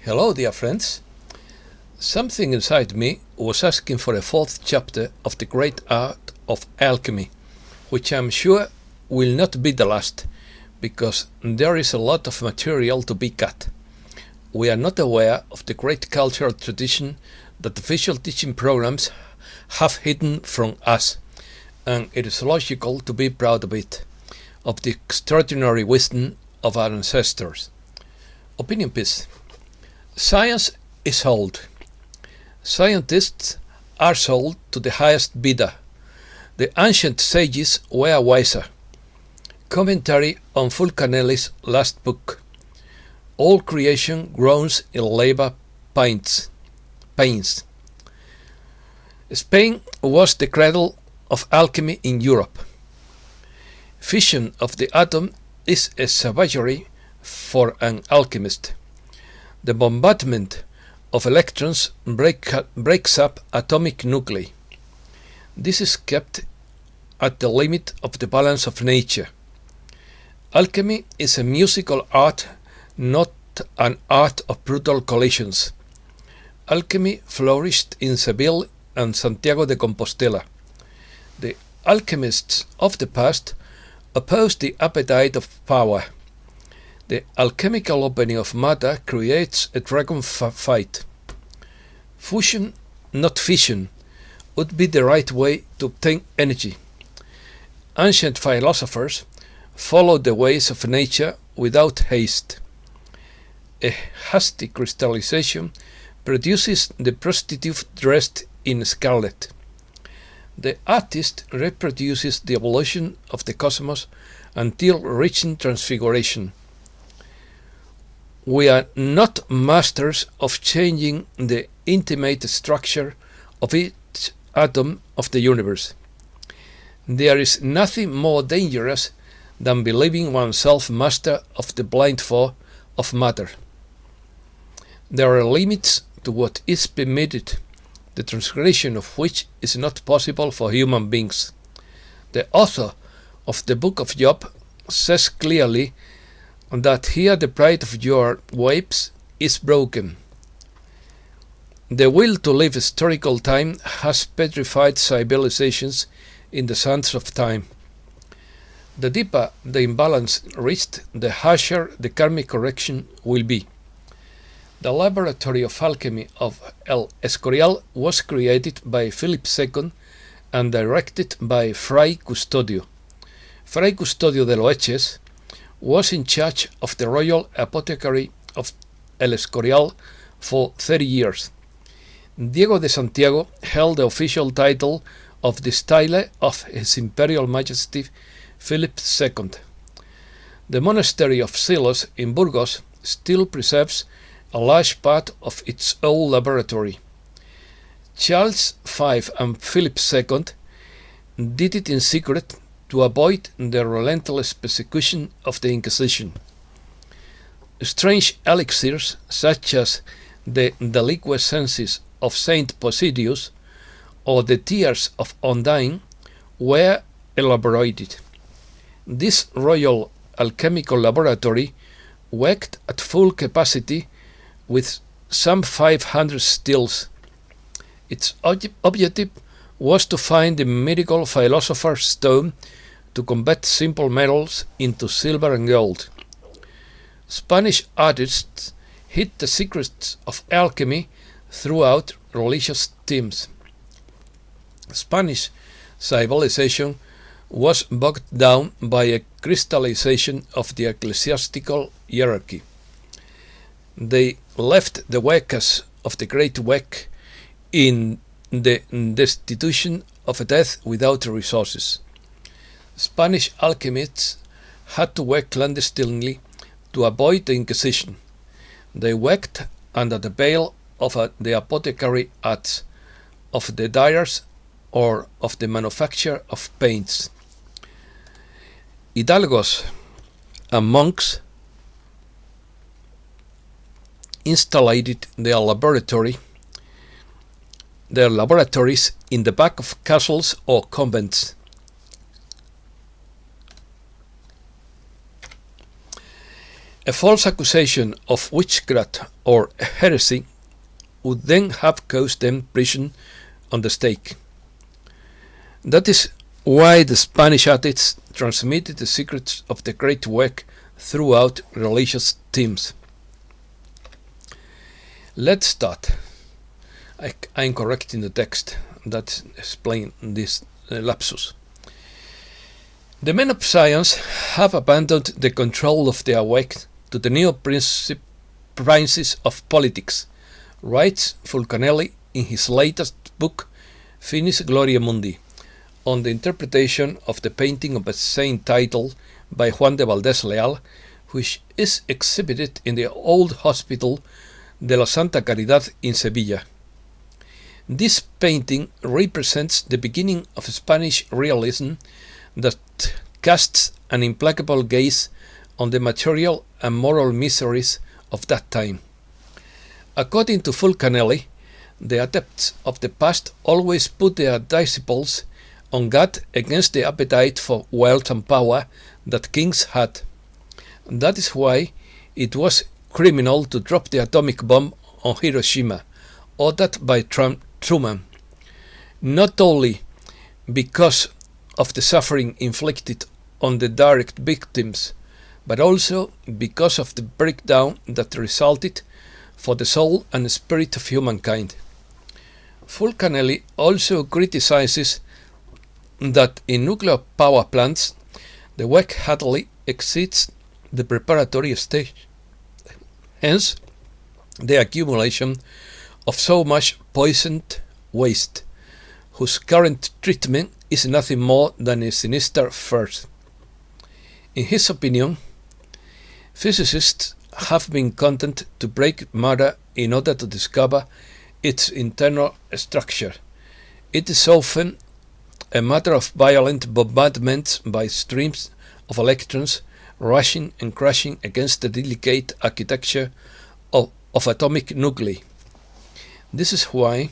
Hello, dear friends. Something inside me was asking for a fourth chapter of the great art of alchemy, which I'm sure will not be the last, because there is a lot of material to be cut. We are not aware of the great cultural tradition that official teaching programs have hidden from us, and it is logical to be proud of it, of the extraordinary wisdom of our ancestors. Opinion piece. Science is sold. Scientists are sold to the highest bidder. The ancient sages were wiser. Commentary on Fulcanelli's last book. All creation groans in labor pains. Spain was the cradle of alchemy in Europe. Fission of the atom is a savagery for an alchemist. The bombardment of electrons breaks up atomic nuclei. This is kept at the limit of the balance of nature. Alchemy is a musical art, not an art of brutal collisions. Alchemy flourished in Seville and Santiago de Compostela. The alchemists of the past opposed the appetite of power. The alchemical opening of matter creates a dragon fight. Fusion, not fission, would be the right way to obtain energy. Ancient philosophers followed the ways of nature without haste. A hasty crystallization produces the prostitute dressed in scarlet. The artist reproduces the evolution of the cosmos until reaching transfiguration. We are not masters of changing the intimate structure of each atom of the universe. There is nothing more dangerous than believing oneself master of the blind flow of matter. There are limits to what is permitted, the transgression of which is not possible for human beings. The author of the Book of Job says clearly that here the pride of your waves is broken. The will to live historical time has petrified civilizations in the sands of time. The deeper the imbalance reached, the harsher the karmic correction will be. The laboratory of alchemy of El Escorial was created by Philip II and directed by Fray Custodio. Fray Custodio de Loeches was in charge of the royal apothecary of El Escorial for 30 years. Diego de Santiago held the official title of the style of His Imperial Majesty Philip II. The monastery of Silos in Burgos still preserves a large part of its old laboratory. Charles V and Philip II did it in secret to avoid the relentless persecution of the Inquisition. Strange elixirs, such as the deliquescences of Saint Posidius or the tears of Ondine, were elaborated. This royal alchemical laboratory worked at full capacity with some 500 stills. Its objective was to find the mythical philosopher's stone to convert simple metals into silver and gold. Spanish artists hid the secrets of alchemy throughout religious themes. Spanish civilization was bogged down by a crystallization of the ecclesiastical hierarchy. They left the workers of the great work in the destitution of a death without resources. Spanish alchemists had to work clandestinely to avoid the Inquisition. They worked under the veil of the apothecary arts, of the dyers, or of the manufacture of paints. Hidalgos and monks installed their laboratories in the back of castles or convents. A false accusation of witchcraft or heresy would then have caused them prison on the stake. That is why the Spanish atheists transmitted the secrets of the great work throughout religious themes. Let's start. I'm correcting the text that explains this lapsus. The men of science have abandoned the control of their work to the new princes of politics, writes Fulcanelli in his latest book, Finis Gloria Mundi, on the interpretation of the painting of the same title by Juan de Valdés Leal, which is exhibited in the old hospital de la Santa Caridad in Seville. This painting represents the beginning of Spanish realism that casts an implacable gaze on the material and moral miseries of that time. According to Fulcanelli, the adepts of the past always put their disciples on guard against the appetite for wealth and power that kings had. That is why it was criminal to drop the atomic bomb on Hiroshima, ordered by Truman, not only because of the suffering inflicted on the direct victims, but also because of the breakdown that resulted for the soul and spirit of humankind. Fulcanelli also criticizes that in nuclear power plants the work hardly exceeds the preparatory stage, hence the accumulation of so much poisoned waste, whose current treatment is nothing more than a sinister farce. In his opinion, physicists have been content to break matter in order to discover its internal structure. It is often a matter of violent bombardments by streams of electrons rushing and crashing against the delicate architecture of atomic nuclei. This is why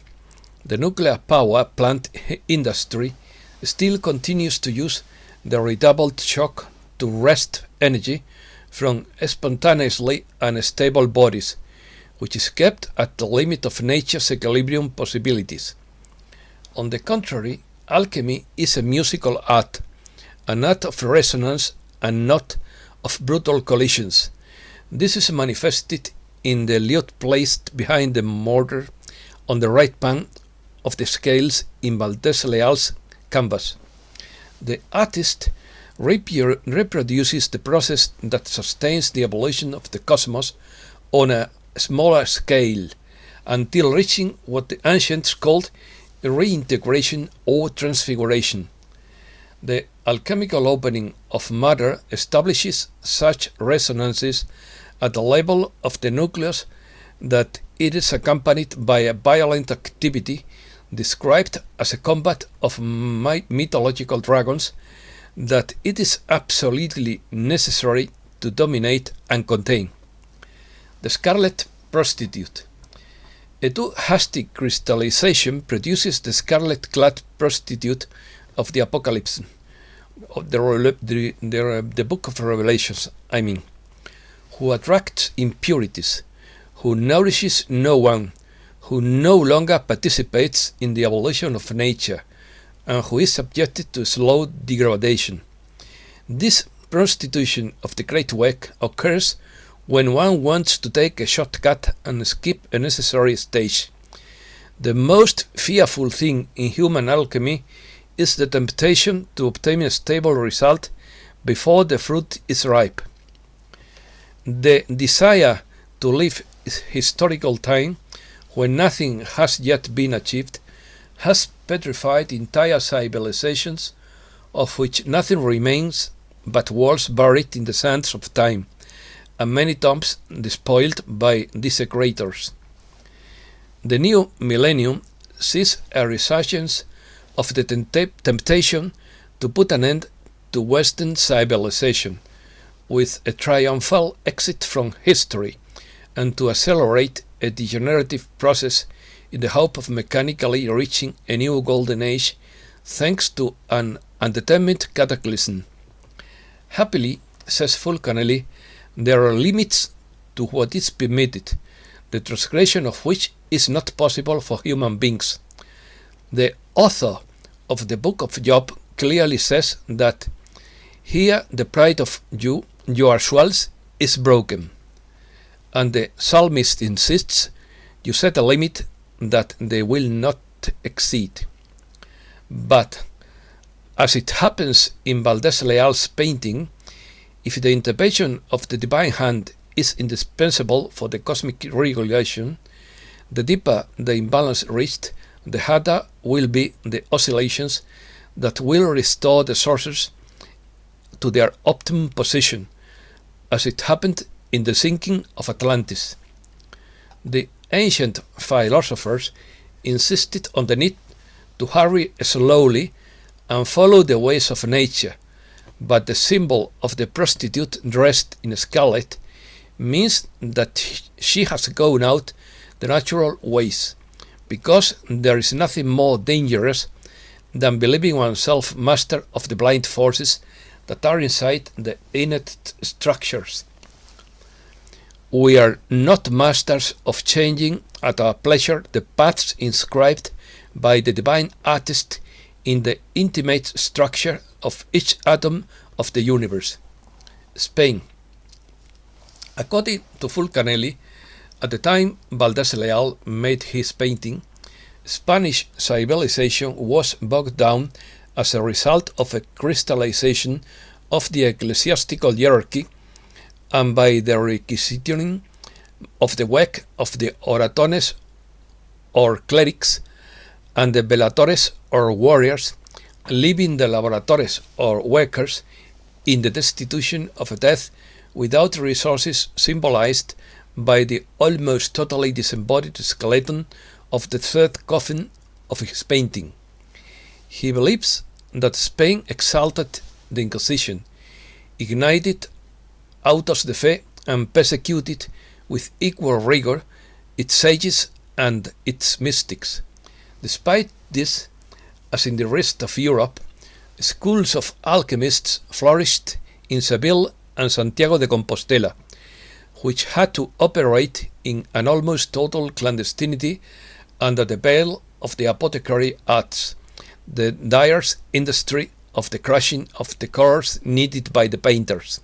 the nuclear power plant industry still continues to use the redoubled shock to wrest energy from spontaneously unstable bodies, which is kept at the limit of nature's equilibrium possibilities. On the contrary, alchemy is a musical art, an art of resonance and not of brutal collisions. This is manifested in the lute placed behind the mortar on the right pan of the scales in Valdés Leal's canvas. The artist reproduces the process that sustains the evolution of the cosmos on a smaller scale until reaching what the ancients called reintegration or transfiguration. The alchemical opening of matter establishes such resonances at the level of the nucleus that it is accompanied by a violent activity described as a combat of mythological dragons that it is absolutely necessary to dominate and contain. The scarlet prostitute. A too hasty crystallization produces the scarlet-clad prostitute of the Apocalypse, of the Book of Revelations, who attracts impurities, who nourishes no one, who no longer participates in the evolution of nature, and who is subjected to slow degradation. This prostitution of the great work occurs when one wants to take a shortcut and skip a necessary stage. The most fearful thing in human alchemy is the temptation to obtain a stable result before the fruit is ripe. The desire to live historical time when nothing has yet been achieved has petrified entire civilizations, of which nothing remains but walls buried in the sands of time, and many tombs despoiled by desecrators. The new millennium sees a resurgence of the temptation to put an end to Western civilization, with a triumphal exit from history, and to accelerate a degenerative process in the hope of mechanically reaching a new golden age thanks to an undetermined cataclysm. Happily, says Fulcanelli, There are limits to what is permitted, the transgression of which is not possible for human beings. The author of the book of Job clearly says that here the pride of you, yourselves, is broken. And the psalmist insists you set a limit that they will not exceed. But, as it happens in Valdés Leal's painting, if the intervention of the divine hand is indispensable for the cosmic regulation, the deeper the imbalance reached, the harder will be the oscillations that will restore the sources to their optimum position, as it happened in the sinking of Atlantis. The ancient philosophers insisted on the need to hurry slowly and follow the ways of nature, but the symbol of the prostitute dressed in scarlet means that she has gone out the natural ways, because there is nothing more dangerous than believing oneself master of the blind forces that are inside the innate structures. We are not masters of changing at our pleasure the paths inscribed by the divine artist in the intimate structure of each atom of the universe. Spain. According to Fulcanelli, at the time Valdés Leal made his painting, Spanish civilization was bogged down as a result of a crystallization of the ecclesiastical hierarchy and by the requisitioning of the work of the oratones or clerics and the velatores or warriors, leaving the laboratores or workers in the destitution of a death without resources, symbolized by the almost totally disembodied skeleton of the third coffin of his painting. He believes that Spain exalted the Inquisition, ignited autos de fe, and persecuted with equal rigor its sages and its mystics. Despite this, as in the rest of Europe, schools of alchemists flourished in Seville and Santiago de Compostela, which had to operate in an almost total clandestinity under the veil of the apothecary arts, the dyer's industry of the crushing of the colors needed by the painters.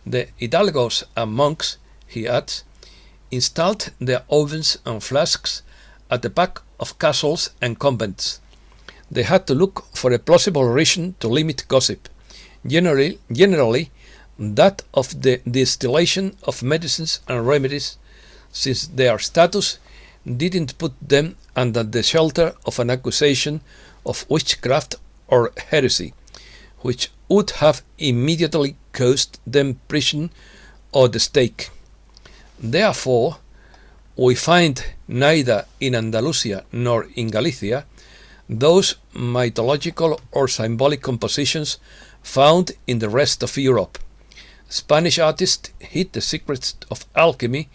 The hidalgos and monks, he adds, installed their ovens and flasks at the back of castles and convents. They had to look for a plausible reason to limit gossip, generally that of the distillation of medicines and remedies, since their status didn't put them under the shelter of an accusation of witchcraft or heresy, which would have immediately caused them prison or the stake. Therefore, we find neither in Andalusia nor in Galicia those mythological or symbolic compositions found in the rest of Europe. Spanish artists hid the secrets of alchemy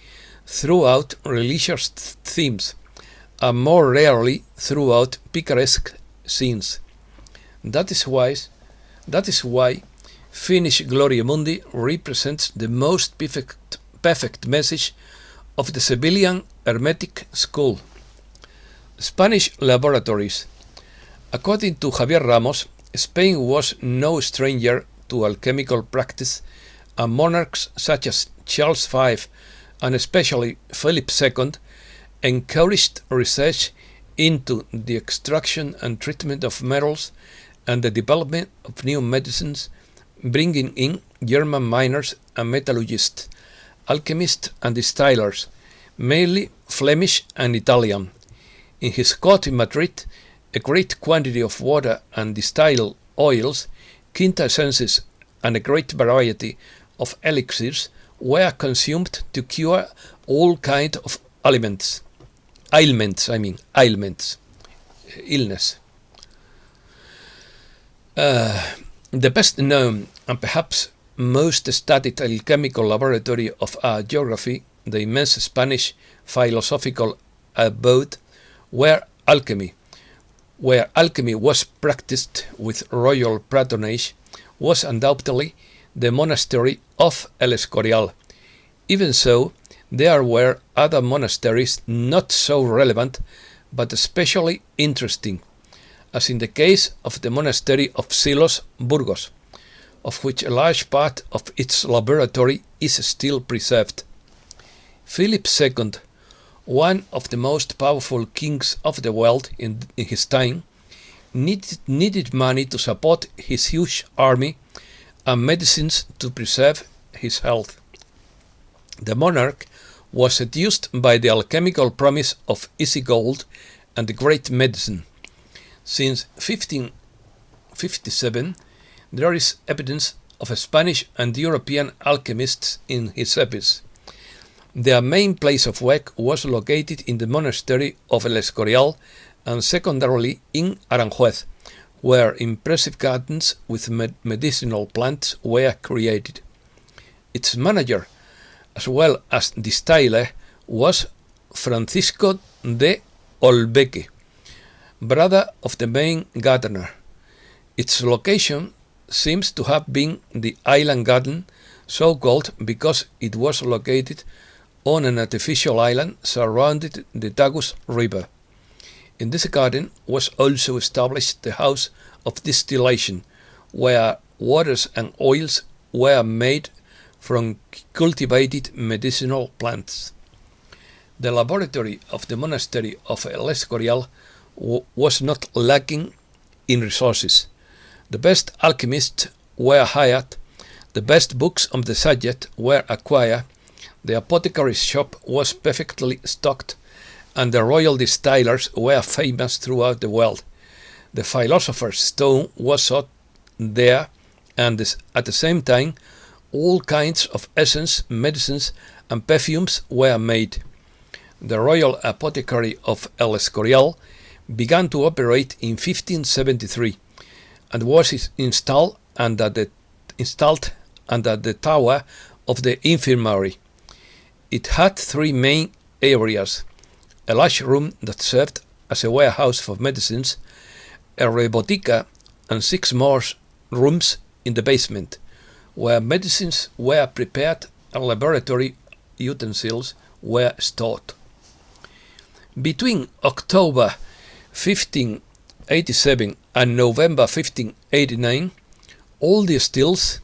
throughout religious themes, and more rarely throughout picaresque scenes. That is why Finnish Gloria Mundi represents the most perfect message of the Sevillian Hermetic school. Spanish laboratories. According to Javier Ramos, Spain was no stranger to alchemical practice, and monarchs such as Charles V and especially Philip II encouraged research into the extraction and treatment of metals and the development of new medicines, bringing in German miners and metallurgists, alchemists and distillers, mainly Flemish and Italian. In his court in Madrid, a great quantity of water and distilled oils, quintessences, and a great variety of elixirs were consumed to cure all kinds of illness. The best known and perhaps most studied alchemical laboratory of our geography, the immense Spanish philosophical abode, where alchemy was practiced with royal patronage, was undoubtedly the monastery of El Escorial. Even so, there were other monasteries not so relevant, but especially interesting, as in the case of the monastery of Silos, Burgos, of which a large part of its laboratory is still preserved. Philip II, one of the most powerful kings of the world in his time, needed money to support his huge army and medicines to preserve his health. The monarch was seduced by the alchemical promise of easy gold and the great medicine. Since 1557, there is evidence of Spanish and European alchemists in his service. Their main place of work was located in the monastery of El Escorial and secondarily in Aranjuez, where impressive gardens with medicinal plants were created. Its manager, as well as distiller, was Francisco de Olbeque, brother of the main gardener. Its location seems to have been the island garden, so called because it was located on an artificial island surrounding the Tagus River. In this garden was also established the house of distillation, where waters and oils were made from cultivated medicinal plants. The laboratory of the monastery of El Escorial was not lacking in resources. The best alchemists were hired, the best books on the subject were acquired, the apothecary's shop was perfectly stocked, and the royal distillers were famous throughout the world. The philosopher's stone was sought there, and at the same time all kinds of essence, medicines, and perfumes were made. The royal apothecary of El Escorial began to operate in 1573 and was installed under the tower of the infirmary. It had three main areas: a large room that served as a warehouse for medicines, a rebotica, and 6 more rooms in the basement, where medicines were prepared and laboratory utensils were stored. Between October 1587 and November 1589, all the stills,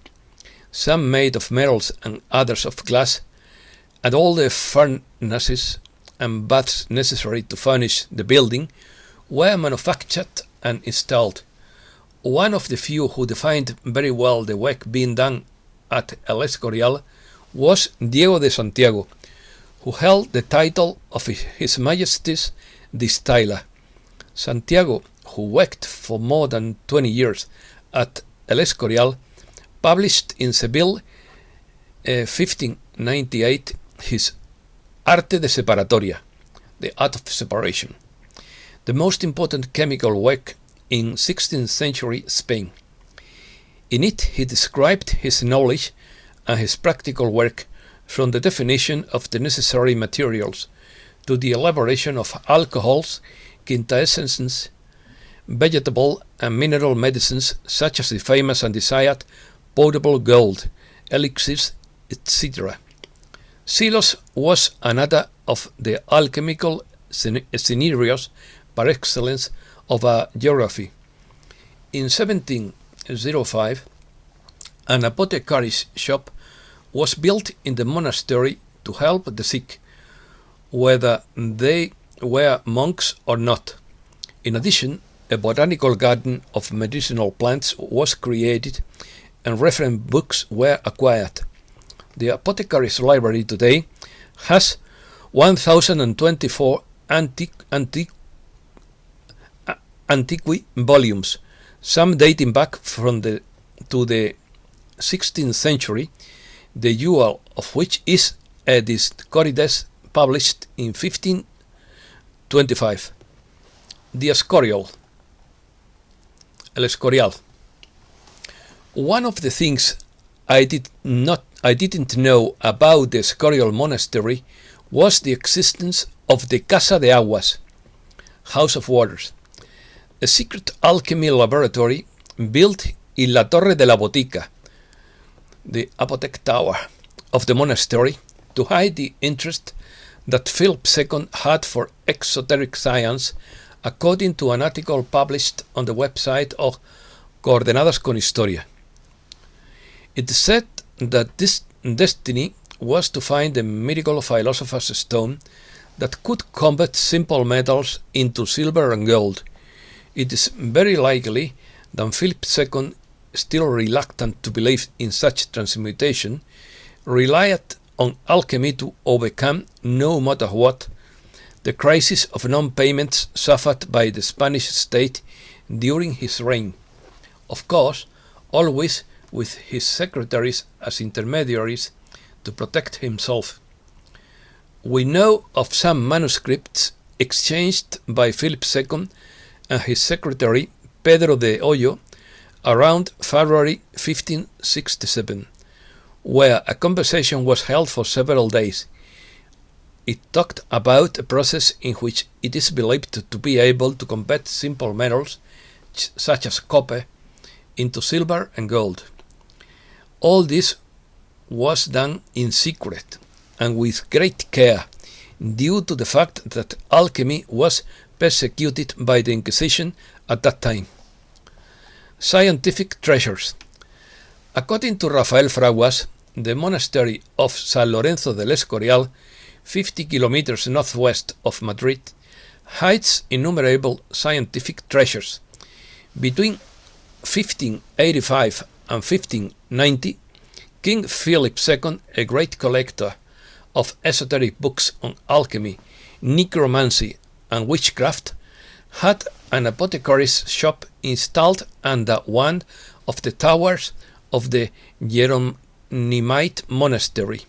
some made of metals and others of glass, and all the furnaces and baths necessary to furnish the building were manufactured and installed. One of the few who defined very well the work being done at El Escorial was Diego de Santiago, who held the title of His Majesty's Distiller. Santiago, who worked for more than 20 years at El Escorial, published in Seville 1598 his Arte de Separatoria, the art of separation, the most important chemical work in 16th century Spain. In it he described his knowledge and his practical work, from the definition of the necessary materials to the elaboration of alcohols, quintessences, vegetable and mineral medicines such as the famous and desired potable gold, elixirs, etc. Silos was another of the alchemical scenarios par excellence of a geography. In 1705, an apothecary's shop was built in the monastery to help the sick, whether they were monks or not. In addition, a botanical garden of medicinal plants was created and reference books were acquired. The apothecary's library today has 1024 antiqui volumes, some dating back to the 16th century, the jewel of which is a Discorides published in 1525. The Escorial. El Escorial. One of the things I didn't know about the Escorial monastery was the existence of the Casa de Aguas, House of Waters, a secret alchemy laboratory built in La Torre de la Botica, the apothec tower of the monastery, to hide the interest that Philip II had for exoteric science, according to an article published on the website of Coordenadas con Historia. It said that this destiny was to find the mythical philosopher's stone that could convert simple metals into silver and gold. It is very likely that Philip II, still reluctant to believe in such transmutation, relied on alchemy to overcome, no matter what, the crisis of non-payments suffered by the Spanish state during his reign. Of course, always with his secretaries as intermediaries to protect himself. We know of some manuscripts exchanged by Philip II and his secretary Pedro de Hoyo around February 1567, where a conversation was held for several days. It talked about a process in which it is believed to be able to convert simple metals, such as copper, into silver and gold. All this was done in secret and with great care, due to the fact that alchemy was persecuted by the Inquisition at that time. Scientific treasures. According to Rafael Fraguas, the monastery of San Lorenzo del Escorial, 50 kilometers northwest of Madrid, hides innumerable scientific treasures. Between 1585 and 1590, King Philip II, a great collector of esoteric books on alchemy, necromancy, and witchcraft, had an apothecary's shop installed under one of the towers of the Jeronimite monastery.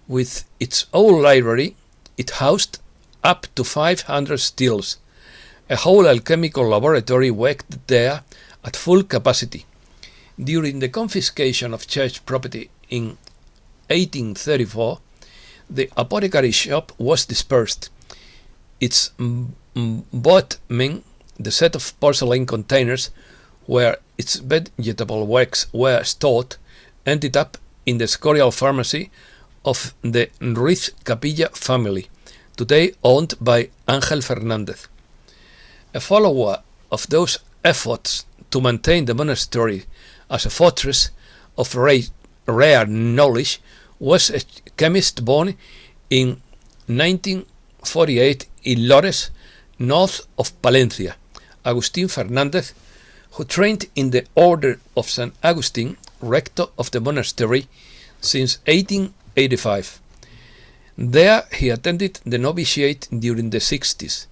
With its own library, it housed up to 500 stills. A whole alchemical laboratory worked there at full capacity. During the confiscation of church property in 1834, the apothecary shop was dispersed. Its boatmen, the set of porcelain containers where its vegetable works were stored, ended up in the Escorial pharmacy of the Ruiz Capilla family, today owned by Ángel Fernández. A follower of those efforts to maintain the monastery as a fortress of rare knowledge was a chemist born in 1948 in Lores, north of Palencia, Agustín Fernández, who trained in the order of San Agustín, rector of the monastery, since 1885. There he attended the novitiate during the 60s,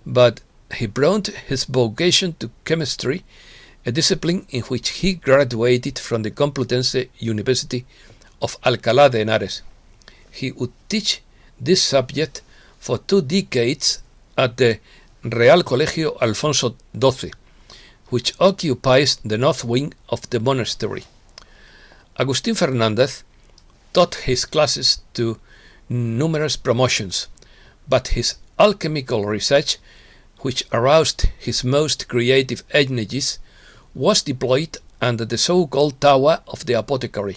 but he brought his vocation to chemistry, a discipline in which he graduated from the Complutense University of Alcalá de Henares. He would teach this subject for 2 decades at the Real Colegio Alfonso XII, which occupies the north wing of the monastery. Agustín Fernández taught his classes to numerous promotions, but his alchemical research, which aroused his most creative energies, was deployed under the so-called Tower of the Apothecary,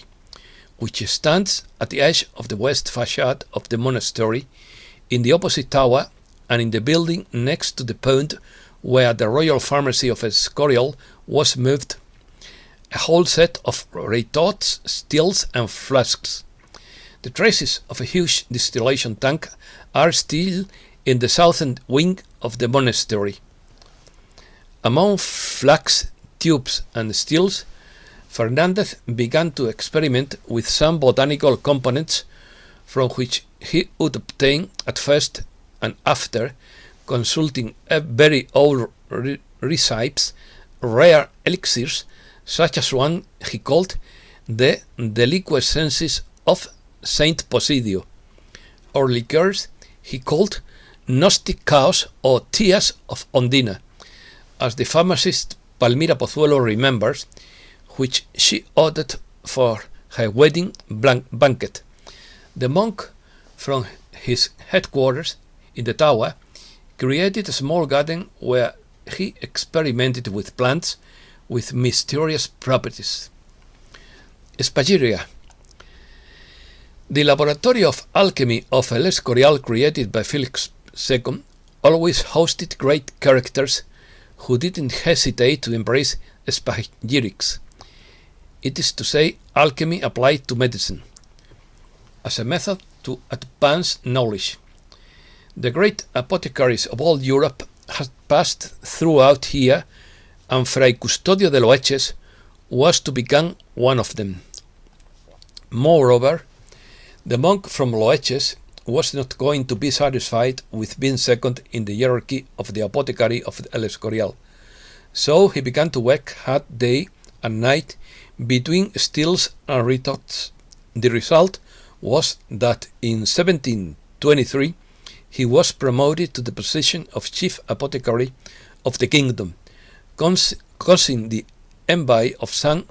which stands at the edge of the west facade of the monastery, in the opposite tower and in the building next to the pond where the royal pharmacy of Escorial was moved, a whole set of retorts, stills, and flasks. The traces of a huge distillation tank are still in the southern wing of the monastery. Among flasks, tubes, and stills, Fernández began to experiment with some botanical components from which he would obtain, at first and after consulting very old recipes, rare elixirs, such as one he called the deliquescences of Saint Posidio, or liqueurs he called Gnostic Chaos or Tears of Ondina, as the pharmacist Palmira Pozuelo remembers, which she ordered for her wedding banquet. The monk, from his headquarters in the tower, created a small garden where he experimented with plants with mysterious properties. Savagery. The laboratory of alchemy of El Escorial, created by Felix II, always hosted great characters who didn't hesitate to embrace spagyrics. It is to say, alchemy applied to medicine, as a method to advance knowledge. The great apothecaries of all Europe had passed throughout here, and Fray Custodio de Loeches was to become one of them. Moreover, the monk from Loeches was not going to be satisfied with being second in the hierarchy of the apothecary of El Escorial, so he began to work hard day and night between stills and retouts. The result was that in 1723 he was promoted to the position of chief apothecary of the kingdom, causing the envy of some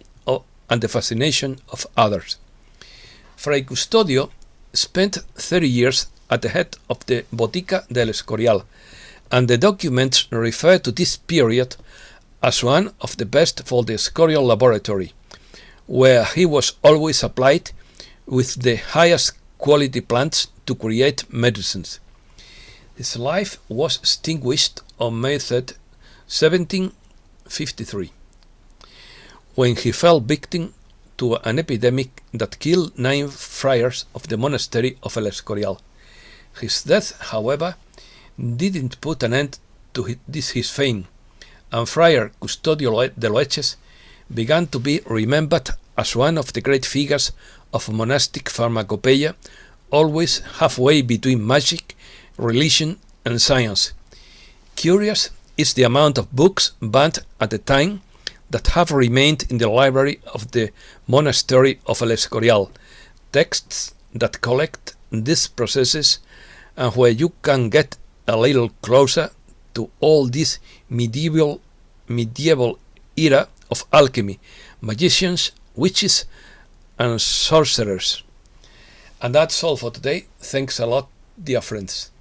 and the fascination of others. Fray Custodio spent 30 years at the head of the Botica del Escorial, and the documents refer to this period as one of the best for the Escorial laboratory, where he was always applied with the highest quality plants to create medicines. His life was extinguished on May 3rd, 1753, when he fell victim to an epidemic that killed 9 friars of the monastery of El Escorial. His death, however, didn't put an end to his fame, and Friar Custodio de Loeches began to be remembered as one of the great figures of monastic pharmacopoeia, always halfway between magic, religion, and science. Curious is the amount of books banned at the time that have remained in the library of the monastery of El Escorial, texts that collect these processes and where you can get a little closer to all this medieval era of alchemy, magicians, witches, and sorcerers. And that's all for today. Thanks a lot, dear friends.